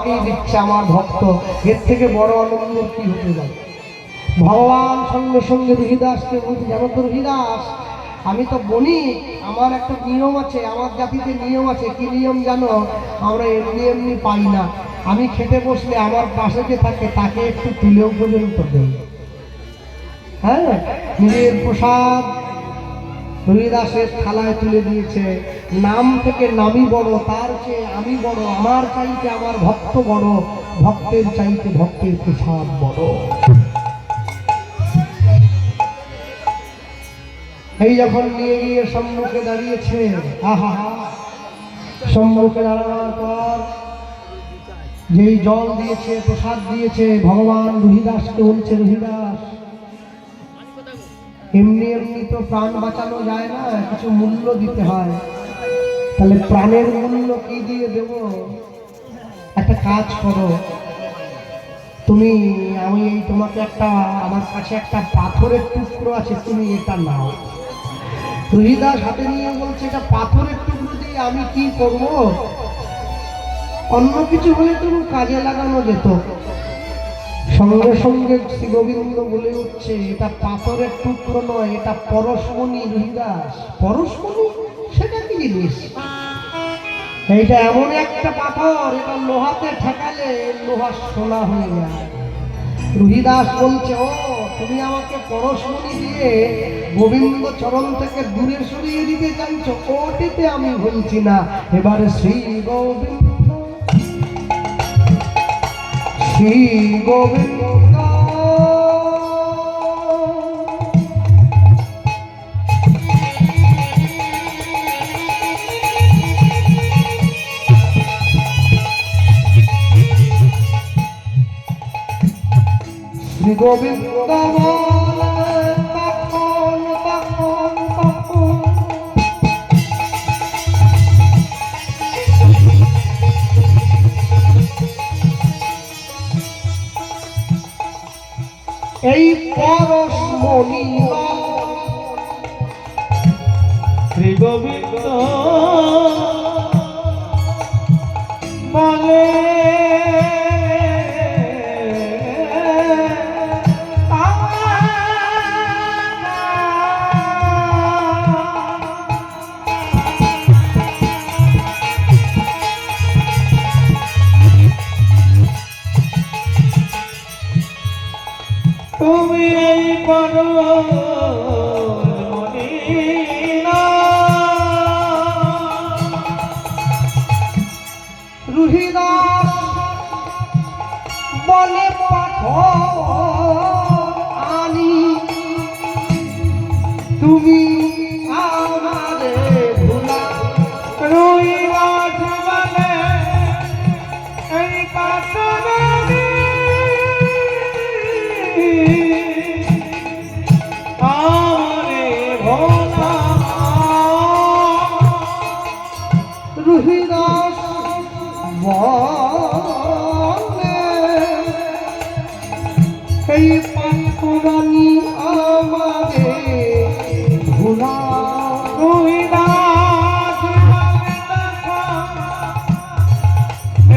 আমাকেই দিচ্ছে আমার ভক্ত, এর থেকে বড় আনন্দ কি হতে পারে। ভগবান সঙ্গে সঙ্গে রুহিদাসকে বলছে, জানো তো রুহিদাস, আমি তো বণিক, আমার একটা নিয়ম আছে, আমার জাতিতে নিয়ম আছে। কি নিয়ম জানো? আমরা এমনি এমনি পাই না। আমি খেতে বসলে আমার পাশে যে থাকে তাকে একটু তুলেও পর্যন্ত দেই। হ্যাঁ, নিজের প্রসাদ রুহিদাসের থালায় তুলে দিয়েছে। নাম থেকে নামই বড়, তার চেয়ে আমি বড়, আমার চাইতে আমার ভক্ত বড়, ভক্তের চাইতে ভক্তের প্রসাদ বড়। এই যখন নিয়ে গিয়ে সম্মুখে দাঁড়িয়েছে, আহা, সম্মুখে দাঁড়ানোর পর যেই জল দিয়েছে, প্রসাদ দিয়েছে, ভগবান রুহিদাসকে বলছে, রুহিদাস, এমনি এমনি তো প্রাণ বাঁচানো যায় না, কিছু মূল্য দিতে হয়। তাহলে প্রাণের মূল্য কি দিয়ে দেব? একটা কাজ করো তুমি, আমি তোমাকে একটা, আমার কাছে একটা পাথরের টুকরো আছে, তুমি এটা নাও। রুহিদাস হাতে নিয়ে বলছে, এটা পাথরের টুকরো দিয়ে আমি কি করব? অন্য কিছু হলে তো কাজে লাগানো যেত। সঙ্গে সঙ্গে শ্রী গোবিন্দ বলে উঠছে, এটা পাথরের টুকরো নয়, এটা পরশমণি। রুহিদাস, পরশমণি সেটা কি জিনিস? এইটা এমন একটা পাথর, এটা লোহাতে ঠেকালে লোহা সোনা হয়ে যায়। রুহিদাস বলছে, ও তুমি আমাকে পরশমণি দিয়ে গোবিন্দ চরণ থেকে দূরে সরিয়ে দিতে চাইছো? ওটিতে আমি বলছি না। এবারে শ্রী গোবিন্দ, শ্রী গোবিন্দ, শ্রী গোবিন্দ এই পরশমণি শ্রী গোবিন্দ বলে, তুমি এই পরশমণি রুহিদাস বলে, পাথর আনি তুমি আমারে ভুলা। রুহিদাস বলে, এই পাথর আনি আমারে ভোলা। রুহিদাস বলে, এই পাথরানি আমারে ভোলা। রুহিদাস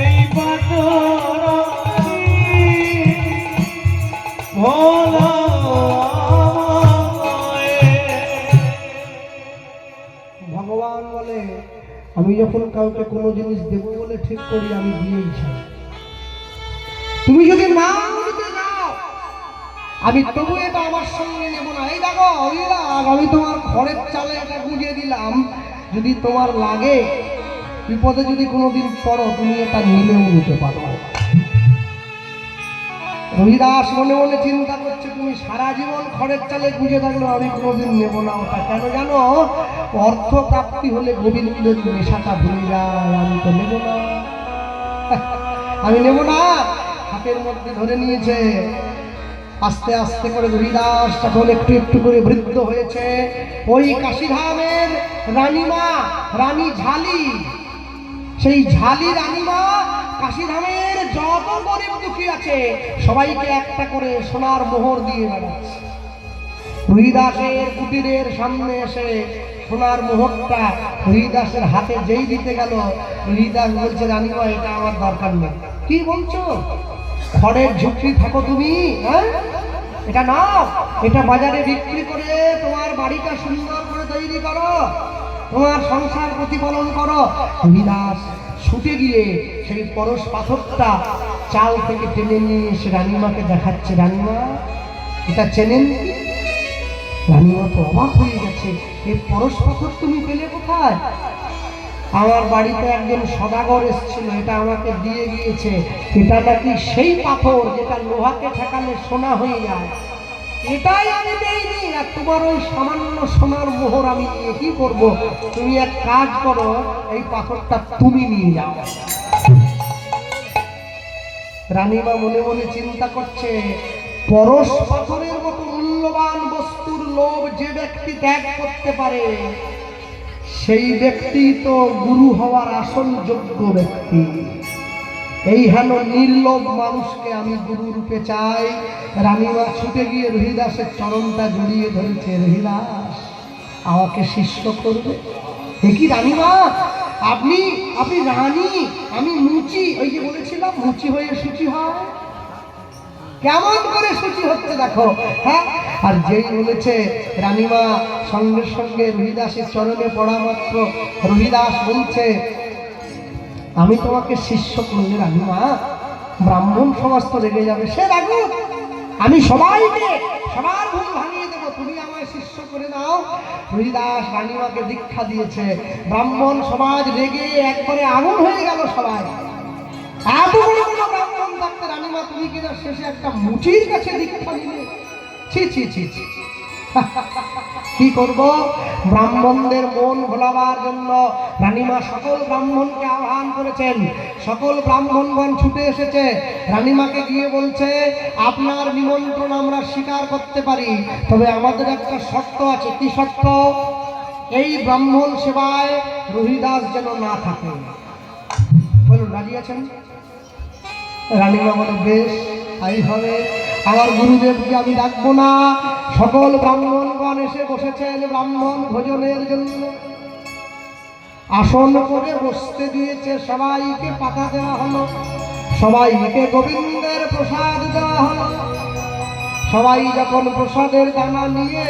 এই পাথরানি ভোলা। ভগবান বলে, আমি যখন কাউকে কোনো জিনিস দেবো বলে ঠিক করি, আমি দিয়েই ছাড়ি। তুমি যদি না দিতে যাও, আমি তবু এটা আমার সঙ্গে নেবো না। এই দেখো, আমি তোমার ঘরের চালে এটা গুঁজে দিলাম, যদি তোমার লাগে, বিপদে যদি কোনোদিন পড়ো, তুমি এটা নিলেও নিতে পারো। রুহিদাস মনে মনে চিন্তা করছে, তুমি সারা জীবন খড়ের চালে গুঁজে থাকলো, আমি কোনোদিন নেবো না ওটা। কেন জানো? অর্থ প্রাপ্তি হলে গোবিন্দের নেশাটা ভুলে যায়। আমি তো নেবো না, আমি নেবো না। হাতের মধ্যে ধরে নিয়েছে। আস্তে আস্তে করে রুহিদাস যখন একটু একটু করে বৃদ্ধ হয়েছে, ওই কাশীধামের রানীমা, রানী ঝালি, সেই ঝালি রানীমা কাশীধামের যত গরিব দুঃখী আছে সবাইকে একটা করে সোনার মোহর দিয়ে বেড়াচ্ছে। রুহিদাসের কুটিরের সামনে এসে সোনার মোহরটা রুহিদাসের হাতে যেই দিতে গেল, রুহিদাস বলছে, রানীমা, এটা আমার দরকার নেই। কি বলছো? খড়ের ঝুঁকড়ি থাকো তুমি, হ্যাঁ? এটা না, এটা বাজারে বিক্রি করে তোমার বাড়িটা সুন্দর করে তৈরি করো, তোমার সংসার প্রতিপালন করো। হরিদাস ছুটে গিয়ে সেই পরশ পাথরটা চাল থেকে টেনে নিয়ে এসে রানীমাকে দেখাচ্ছে। রানীমা, এটা চেনেন কি? রানীমা তো অবাক হয়ে গেছে, এই পরশ পাথর তুমি পেলে কোথায়? আমার বাড়িতে একজন সদাগর এসেছিল, এটা আমাকে দিয়ে গিয়েছে। এটা নাকি সেই পাথর যেটা লোহাকে ঠেকালে সোনা হয়ে যায়, এটাই আমি দেইনি। আর তোমার ওই সামান্য সোনার মোহর আমি নিয়ে কি করব? তুমি এক কাজ করো, এই পাথরটা তুমি নিয়ে যাও। রানীমা মনে মনে চিন্তা করছে, পরশ পাথরের মতো মূল্যবান বস্তুর লোভ যে ব্যক্তি ত্যাগ করতে পারে, সেই ব্যক্তি তো গুরু হওয়ার আসল যোগ্য ব্যক্তি। এই হেন নির্লোভ মানুষকে আমি গুরু রূপে চাই। রানীমা ছুটে গিয়ে রহিদাসের চরণটা জড়িয়ে ধরেছে। রহিদাস আমাকে শিষ্য করবে? এ কি রানীমা, আপনি আপনি রানী, আমি মুচি। ওই যে বলেছিলাম মুচি হয়ে সূচি হয়, কেমন করে সূচি হচ্ছে দেখো, হ্যাঁ? আর যেই বলেছে রানীমা, সঙ্গে সঙ্গে রহিদাসের চরণে পড়া মাত্র রহিদাস বলছে, আমি তোমাকে শিষ্য করলে রানীমা, ব্রাহ্মণ সমাজ তো রেগে যাবে। সে রাগুক, আমি সবাইকে সবার ভুল ভাঙিয়ে দেবো, তুমি আমায় শিষ্য করে নাও। রহিদাস রানীমাকে দীক্ষা দিয়েছে। ব্রাহ্মণ সমাজ রেগে একবারে আগুন হয়ে গেল। সবাই এত বড় বড় ব্রাহ্মণ থাকতে রানীমা তুমি কিনা শেষে একটা মুচির কাছে দীক্ষা নিলে? ছি ছি ছি ছি। কি করব? ব্রাহ্মণদের মন ভোলাবার জন্য রানীমা সকল ব্রাহ্মণকে আহ্বান করেছেন। সকল ব্রাহ্মণগণ ছুটে এসেছে। রানীমাকে গিয়ে বলছে, আপনার নিমন্ত্রণ আমরা স্বীকার করতে পারি, তবে আমাদের একটা শর্ত আছে। কি শর্ত? এই ব্রাহ্মণ সেবায় রহিদাস যেন না থাকে। বলুন, রাজি আছেন? রানীমা বলে, বেশ তাই হবে। আমার গুরুদেবকে আমি ডাকবো না। সকল ব্রাহ্মণগণ এসে বসেছেন ব্রাহ্মণ ভোজনের জন্য। আসন করে বসতে দিয়েছে, সবাইকে পাতা দেওয়া হলো, সবাইকে গোবিন্দের প্রসাদ দেওয়া হলো। সবাই যখন প্রসাদের দানা নিয়ে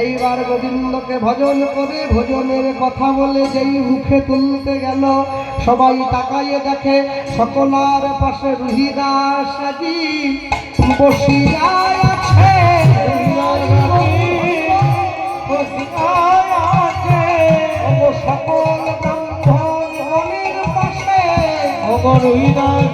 এইবার গোবিন্দকে ভজন করে ভোজনের কথা বলে যেই মুখে তুলতে গেল, সবাই তাকাইয়ে দেখে সকলার পাশে রহিদাস আজি বসিয়া আছে। সকল ব্রাহ্মণ পাশে রহিদাস